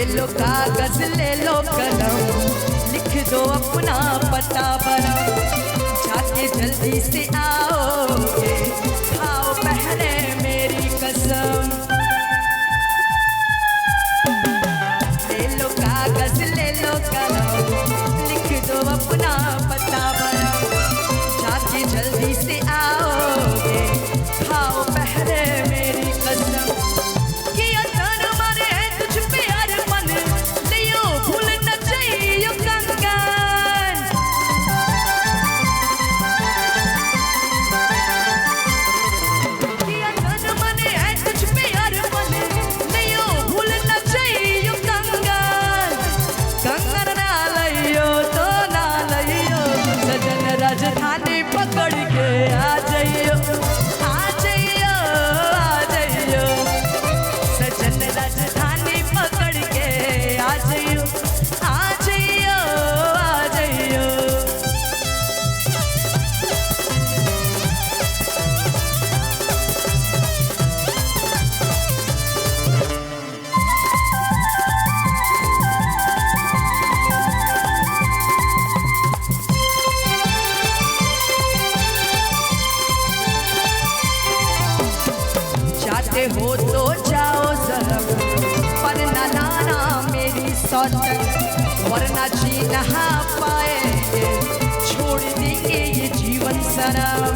लो कागज ले लो कलम, लिख दो अपना पता बरम। जाके जल्दी से आओगे, खाओ पहले मेरी कसम। ले लो कागज ले लो कलम, लिख दो अपना पता बरम। जाके जल्दी से आओगे, खाओ पहले मेरी कसम। राजधानी पकड़ के आ जाइयो, आ जाइयो, आ जाइयो। सजन राजधानी पकड़ के आ जाइयो, आ जाइयो, आ जाइयो। हो तो जाओ जरम, वरना लाना मेरी सौतन। वरना जी नहा पाएंगे, छोड़ देंगे ये जीवन सरम।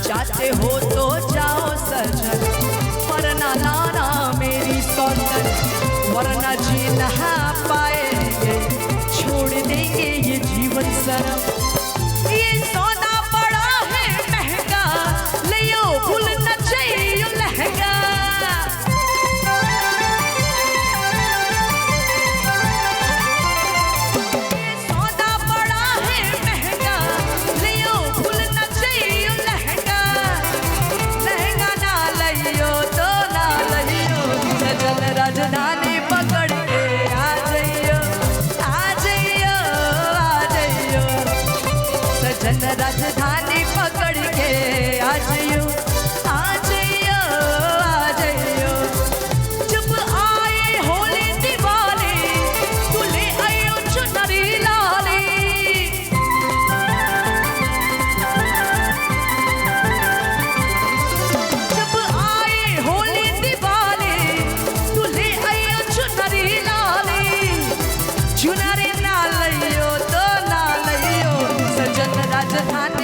जाते हो तो जाओ सजन, वरना लाना मेरी सौतन। वरना जी नहा पाएंगे, छोड़ देंगे ये जीवन सरम। ये सौदा भूल न चाहिए लहंगा। सौदा बड़ा है महंगा, लियो भूल न चाहिए लहंगा। लहंगा ना लियो तो ना लियो, सजन राजधानी पकड़ के आ जाइयो, आ जाइयो, आ जाइयो। सजन राजधानी पकड़ के आ जाइयो, चुनरी ना लियो तो ना लियो। सजन राजधानी